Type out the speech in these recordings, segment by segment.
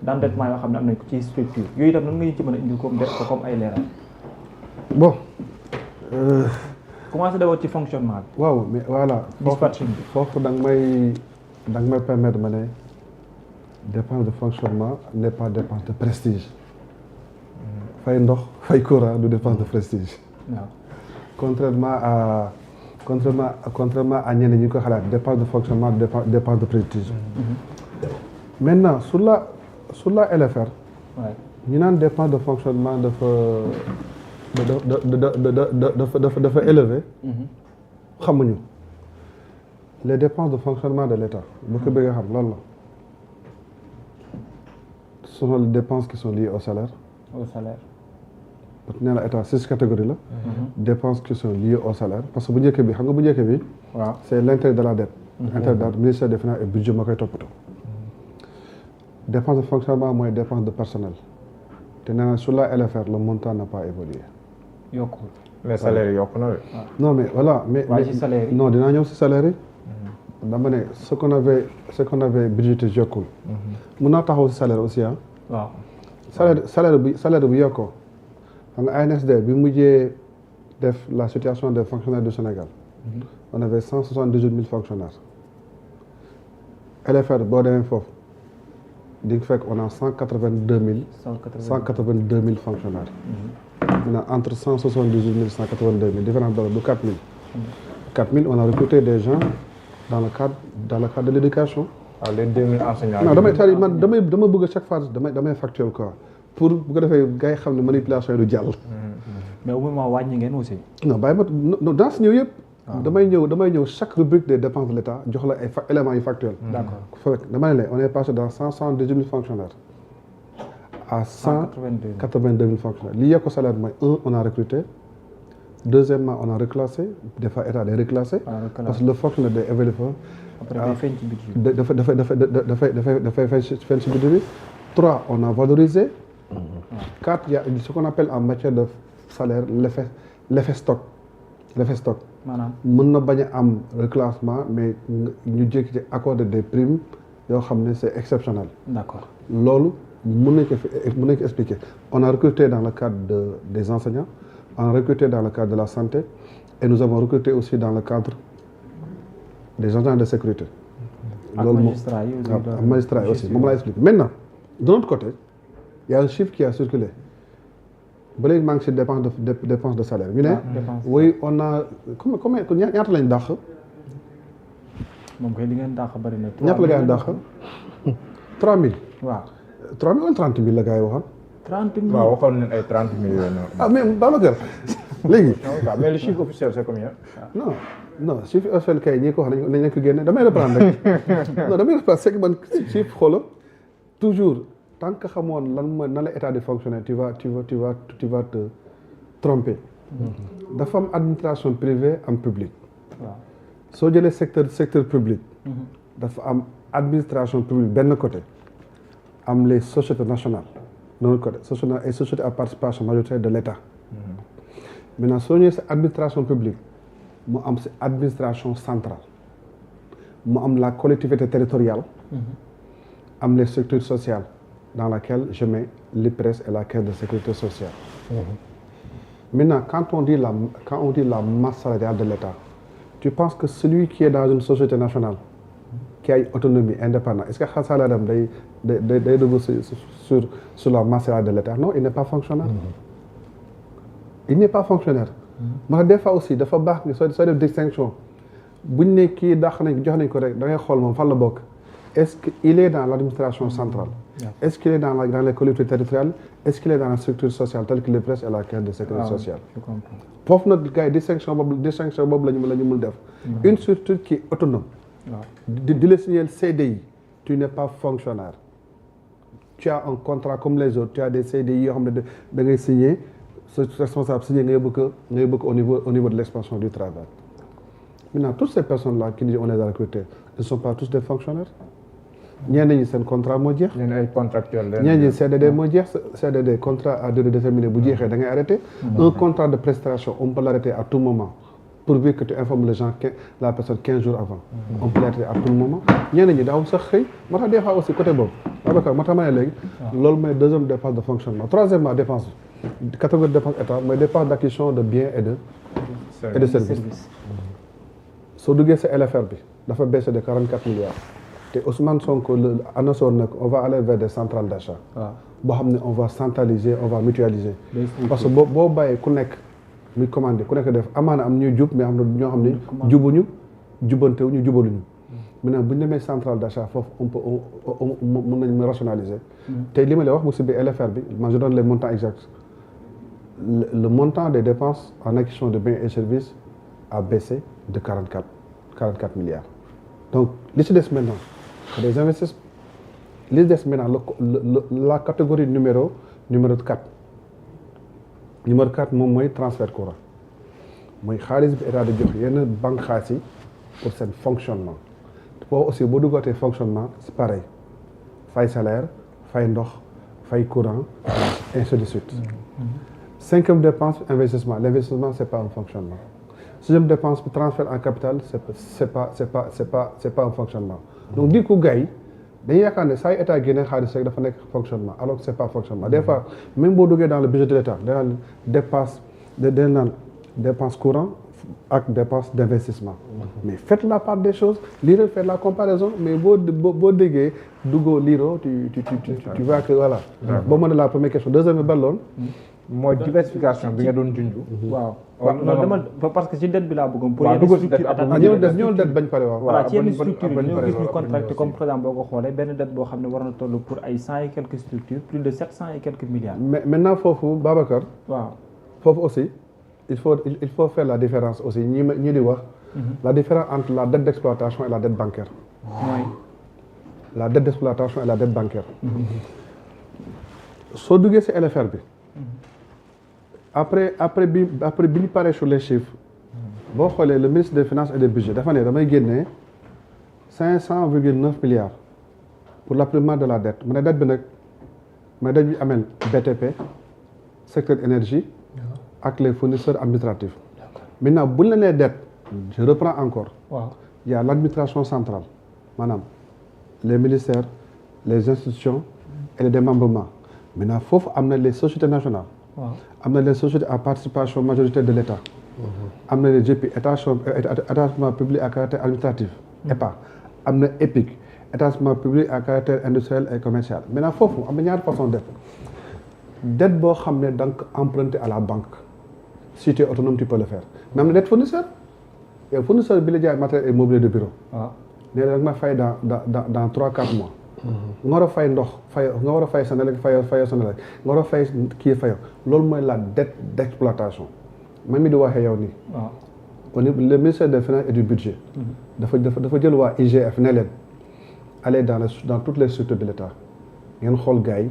d'endettement yoo xam ne am nañ ko ci structure yooyu itam nan nga ñu ci mën a indil comme ay leeral. bon. commencé d'abord ci fonctionnement bi. waaw mais voilà. dispatching bi foofu da nga may permettre ma ne dépense de fonctionnement n'est pas dépense de prestige. fay ndox fay courant du dépense de prestige. waaw. contrairement à ñeneen ñi ko xalaat dépense de fonctionnement dépense de prestige. maintenant sur la LFR. ñu naan dépense de fonctionnement dafa élevé. xamuñu les dépenses de fonctionnement de l'État bu ko bëggee xam loolu la ce sont les dépenses qui sont liées au salaire. parce que nee na état 6 catégories la. dépenses qui sont liées au salaire parce que bu njëkk bi xam nga bu njëkk bi. waaw c'est l'intérêt de la dette. intérêt de la dette ministère des finances et budget moo koy toppatoo. dépense de fonctionnement mooy dépense de personnel te nee na sur la LFR le montant n'a pas évolué. yokkul. mais salaire yi yokku na de. non mais voilà mais waaye ci salaire yi non dinaa ñëw si salaire yi. dama ne ce qu'on avait budgété yokkul. mun naa taxaw si salaire aussi ah. waaw. salaire bu yokkoo xam nga ANSD bi mujjee def la situation des fonctionnaires du Sénégal. on avait 178 000 fonctionnaires. LFR boo demee foofu di nga fekk on a 182 000 fonctionnaires. maintenant entre 178 000 et 182 000 différence de 4 000. 4 000 on a recruté des gens dans le cadre de l'éducation. waaw les 2000 enseignants. non dama bëgg chaque fois damay factuel quoi pour bu ko defee gars yi xam ne manipulation yi du jàll. mais au moment wàññi ngeen aussi. non bàyyi ma dans ce ñëw yëpp. damay ñëw chaque rubrique des dépenses de l'État jox la ay éléments yu factuels. d'accord dama ne la on est passé dans 178 000 fonctionnaires. à 182 000 fonctionnaires li yokk salaire mooy on a recruté. deuxièmement on a reclassé des fois état day reclassé. parce que le fonctionnaire day évolué fa. après day feeñ ci budget bi. dafay feeñ ci budget bi. 3 on a valorisé. 4 il y a ce qu'on appelle en matière de salaire l'effet stock. maanaam mën na bañ a am reclassement mais ñu jékki ci accorder des primes yoo xam ne c'est exceptionnel. d'accord loolu mën nañ ko expliquer. on a recruté dans le cadre des enseignants. on a recruté dans le cadre de la santé et nous avons recruté aussi dans le cadre des agents de sécurité. loolu magistrat yi aussi moom laa expliqué maintenant de l'autre côté il y a un chiffre qui a circulé ba léegi maa ngi si dépense de salaire ñu ne oui on a combien ñaata lañ dàq. moom kay li ngeen dàq bari na. ñaata la gars yi dàq 3000. waaw 3000 wala 30 000 la gars yi waxoon. 30 000 waaw waxoon nañ ay 30 millions. ah mais Babacar léegi. mais le chiffre officiel c'est combien. non chiffre officiel kay ñi ko wax nañ ko génne damay reprendre rek non damay reprendre c'est que man chiffre xoolal toujours tant que xamoon lan mooy nan la état de fonctionner tu vas te tromper. dafa am administration privée am public. waaw soo jëlee secteur public. dafa am administration publique benn côté am les sociétés nationales. de l'autre côté société à participation majoritaire de l'État. maintenant soo ñëwee si administration publique mu am si administration centrale mu am la collectivité territoriale. am les structures sociales dans laquelle je mets l'IPRES et la caisse de sécurité sociale. maintenant quand on dit la masse salariale de l'État tu penses que celui qui est dans une société nationale qui a une autonomie indépendante est-ce que salaire am day dugg sur la masse salariale de l'État non il n'est pas fonctionnaire. il n'est pas fonctionnaire. moo tax des fois aussi dafa baax nga soo def distinction buñ ne kii dàq nañ jox nañ ko rek da ngay xool moom fan la bokk est-ce que il est dans l'administration centrale. est-ce qu'il est dans les collectivités territoriales est-ce qu'il est dans la structure sociale telle que l'IPRES et la caisse de sécurité sociale. foofu nag gars yi distinction boobu la ñu mën def. une structure qui est autonome. di la signer CDI tu n'es pas fonctionnaire. tu as un contrat comme les autres tu as des CDI yoo xam ne da ngay signer ce responsable signer nga yóbbu ko au niveau de l'expansion du travail. maintenant toutes ces personnes-là qui disent on les a recrutés ils ne sont pas tous des fonctionnaires. ñenn ñi seen contrat moo jeex. ñenn ay contractuels. ñenn ñi CDD moo jeex CDD contrat à durée déterminée bu jeexee da ngay arrêter. un contrat de prestation on peut l'arrêter à tout moment. pourvu que tu informes les gens la personne 15 jours avant. On peut l'être à tout moment. ñeneen ñi daawul sax xëy moo tax des fois aussi côté boobu Babacar moo tax ma ne léegi. loolu mooy deuxième dépense de fonctionnement troisièmement dépense catégorie de dépense état mooy dépense d'acquisition de biens et de services. soo duggee sa LFR bi dafa baissé de 44 milliards te Ousmane Sonko annoncé woon na on va aller vers des centrales d'achat. boo xam ne on va centraliser on va mutualiser. parce que boo bàyyee ku nekk muy commandé ku nekk def amaana am ñuy jub mais am na ñoo xam ne jubuñu jubbantewuñu jubaluñu. maintenant bu ñu demee centrale d'achat foofu mën nañu rationaliser. te li ma lay wax bu si biir LFR bi man je donne les montants exacts le montant des dépenses en acquisition de biens et services a baissé de 44 milliards. Donc li ci des maintenant des investissements li des maintenant la catégorie numéro 4 numéro 4 moom mooy transfert courant mooy xaalis bi état di jox yenn banque xaalis yi pour seen fonctionnement boobu aussi boo duggootee fonctionnement c'est pareil fay salaire fay ndox fay courant ainsi de suite. Cinquième dépense investissement l'investissement c'est pas un fonctionnement. Sixième dépense transfert en capital c'est pas un fonctionnement. Donc du coup gars yi dañuy yaakaar ne saa yu état génne xaalis rek dafa nekk fonctionnement alors que c'est pas fonctionnement des fois même boo duggee dans le budget de l'état danaan dépense courant ak dépense d'investissement. Mais faites la part des choses lire faites la comparaison mais boo déggee duggoo lire tu vois que voilà. boo mën la première question deuxième bi ban loon mooy diversification bi nga doon junj. waaw non dama parce que ci dette bi laa bëggoon. pour yenn structure ñëw det bañ pare waaw. voilà ci yenn structure yi ñoo gis ñu contracté comme par exemple boo ko xoolee benn dette boo xam ne war na toll pour ay 100 et quelques structures plus de 700 et quelques milliards. mais maintenant foofu Babacar. waaw foofu aussi il faut faire la différence aussi ñi di wax. la différence entre la dette d'exploitation et la dette bancaire. mooy. la dette d'exploitation et la dette bancaire. soo duggee ci LFR bi. après bi ñu paree sur les chiffres boo xoolee le ministre des finances et des budgets dafa ne damay génnee 500,9 milliards pour l'apurement de la dette mu ne dette bi nag mooy dette bi amel BTP secteur énergie ak les fournisseurs administratifs maintenant bu ñu la nee dette je reprends encore il y a l'administration centrale maanaam les ministères les institutions et les démembrements maintenant foofu am na les sociétés nationales am na les sociétés à participation majoritaire de l'État. am na les GP établissement public à caractère administratif. EPA am na EPIC établissement public à caractère industriel et commercial maintenant foofu am na ñaari façon dette boo xam ne da nga ko emprunté à la banque si tu es autonome tu peux le faire mais am na dette fournisseur yow fournisseur bi la jaay matériel et mobilier de bureau. nee na da nga ma fay dans 3-4 mois. nga war a fay ndox nga war a fay Senelec fayoo Senelec nga war a fay kii fayoo loolu mooy la dette d'exploitation man mi di waxee yow nii. au niveau le ministère des finances et du budget. dafa jël waa IGF ne leen aller dans toutes les structures de l'État ngeen xool gars yi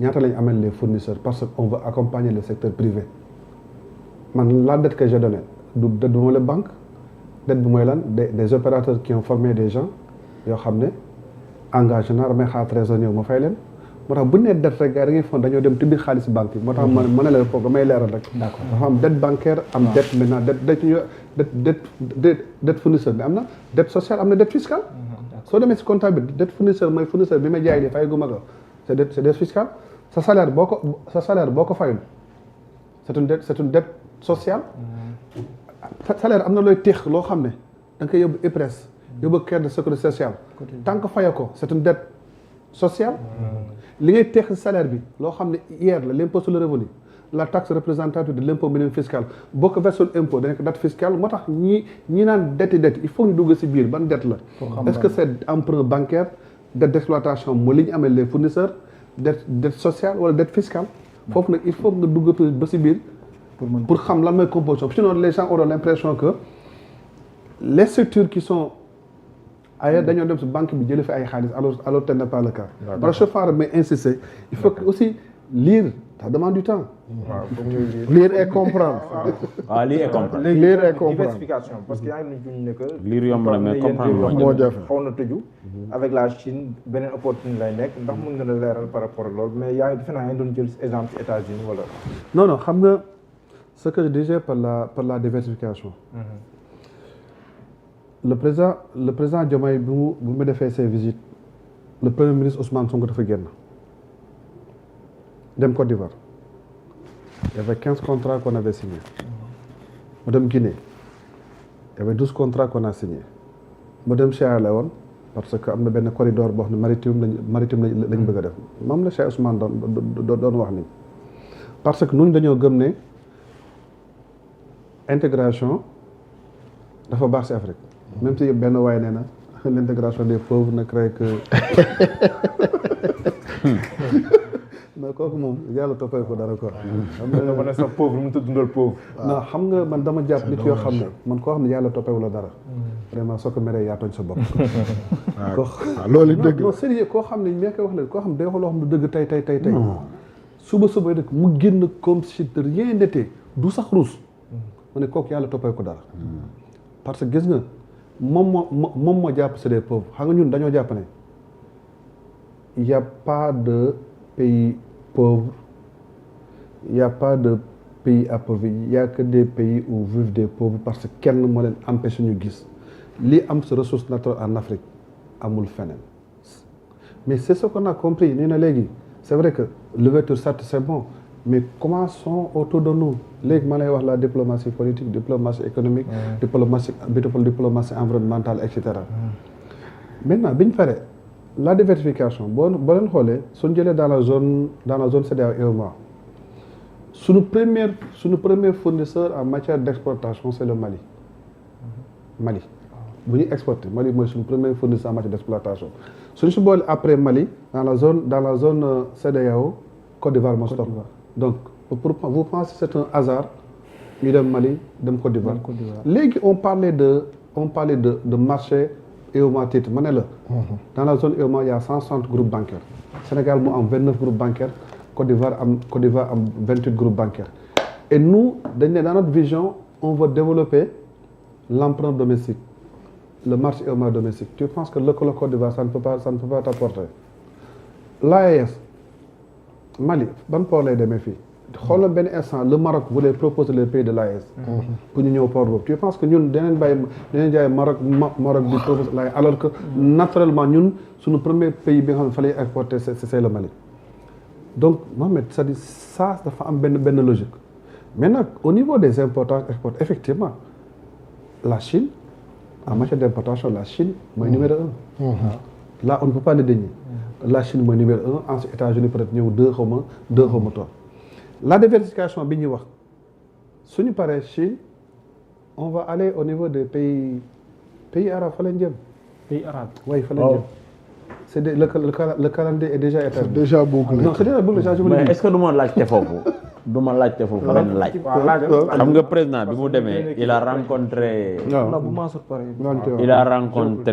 ñaata lañu amel les fournisseurs parce que on veut accompagner le secteur privé man la dette que j'ai donnée du dette bu mooy la banque dette bi mooy lan des opérateurs qui ont formé des gens yoo xam ne. engagé naa damay xaar trésorier ma fay leen moo tax bu ñu nee dette rek gars yi da ngay foog dañoo dem tibbi xaalis banque yi moo tax ma ne la foofu damay leeral rek. dafa am dette bancaire am dette maintenant dette fournisseur bi am na dette sociale am na dette fiscale. soo demee si comptabilité dette fournisseur mooy fournisseur bi ma jaay nii fay gu ma ko c'est dette fiscale sa salaire boo ko fayul c'est une dette sociale. sa salaire am na looy teex loo xam ne da nga koy yóbbu IPRES. yóbbu caisse de sécurité sociale tant que fayoo ko c'est une dette sociale li ngay teex salaire bi loo xam ne hier la l'impôt sur le revenu la taxe représentative de l'impôt minimum fiscal boo ko versul impôt dañ ko dette fiscale moo tax ñi naan dette il faut ñu dugg ci biir ban dette la est-ce que c'est emprunt bancaire dette d'exploitation moo li ñu amee les fournisseurs dette sociale wala dette fiscale foofu nag il faut nga dugg ba ci biir pour xam lan mooy composition sinon les gens auront l'impression que les structures qui sont ailleurs dañoo dem si banque bi jëlee fi ay xaalis alors tel n'est pas le cas. parce que chauffeur mais insister il faut que aussi lire ça demande du temps. lire et comprendre. lire et comprendre. lire et comprendre diversification parce que yaa ngi nuyu ne que. lire yomb na mais comprendre moo jafe xaw na tëju. avec la Chine beneen opportunité lay nekk ndax mën nga la leeral par rapport ak loolu mais yaa ngi defe naa yaa ngi doon jël exemple ci États-Unis wala. non xam nga ce que je disais par la diversification. Le président Diomaye bu mu defee ses visites le premier ministre Ousmane Sonko dafa génn dem Côte d'Ivoire il y avait 15 contrats qu'on avait signés. mu dem Guinée il y avait 12 contrats qu'on a signés. mu dem Sierra Leone parce que am na benn corridor boo xam ne maritime lañ bëgg a def moom la Cheikh Ousmane doon wax ni parce que ñun dañoo gëm ne intégration dafa baax ci Afrique même si benn waay nee na l'intégration des pauvres ne crée que mais kooku moom yàlla toppee ko dara quoi. xam nga ma ne sax pauvre mu tudd dundal pauvre. non xam nga man dama jàpp nit yoo xam ne man koo xam ne yàlla toppeewu la dara. vraiment soo ko meree yaa tooñ sa bopp. waaw loolu dëgg la non sérieux koo xam ne ñee koy wax leen koo xam ne day wax loo xam ne dëgg tey. suba rek mu génn comme si de rien n'était du sax ruus. ma ne kooku yàlla toppee ko dara. parce que gis nga moom moo jàpp c'est des pauvres xam nga ñun dañoo jàpp ne il y a pas de pays pauvres, il n'y a pas de pays appauvris, il n'y a que des pays où vivent des pauvres parce que kenn moo leen empêché ñu gis li am sa ressource naturelle en Afrique amul feneen mais c'est ce qu'on a compris nee na léegi c'est vrai que l'ouverture certes c'est bon mais commençons autour de nous léegi ma lay wax la diplomatie politique diplomatie économique diplomatie environnementale et cetera maintenant bi ñu paree la diversification boo leen xoolee suñu jëlee dans la zone CEDEAO et UEMOA suñu premier fournisseur en matière d'exportation c'est le Mali bu ñuy exporter Mali mooy suñu premier fournisseur en matière d'exploitation suñu si boole après Mali dans la zone CEDEAO Côte d'Ivoire moo stop donc vous pensez c'est un hasard ñu dem Mali dem Côte d'Ivoire léegi on parlait de marché UEMOA titre ma ne la dans la zone UEMOA il y a 160 groupes bancaires Sénégal moo am 29 groupes bancaires Côte d'Ivoire am 28 groupes bancaires et nous dañ ne dans notre vision on veut développer l'emprunt domestique le marché UEMOA domestique tu penses que le Côte d'Ivoire ça ne peut pas t'apporter l'AES Mali ban port lay demee fii xoolal benn instant le Maroc voulait proposer le pays de l'AES pour ñu ñëw port boobu tu penses que ñun danañ jaay Maroc di proposer l'AES alors que naturellement ñun suñu premier pays bi nga xam ne fa lay exporter c'est le Mali donc Mohamed c'est-à-dire ça dafa am benn logique mais nag au niveau des importations exports effectivement la Chine en matière d'importation la Chine mooy numéro 1 là on ne peut pas le dénier la Chine mooy numéro 1 ensuite États-Unis peut-être ñëw 2 xaw ma 3 la diversification bi ñuy wax suñu paree Chine on va aller au niveau des pays arabes fa lañ jëm. pays arabes. oui fa lañ jëm. c'est le calendrier est déjà établi. c'est déjà bouclé. non c'est déjà bouclé mais est-ce que du ma laajte foofu. xam nga président bi mu demee il a rencontré. non bu Mansour pare. il a rencontré.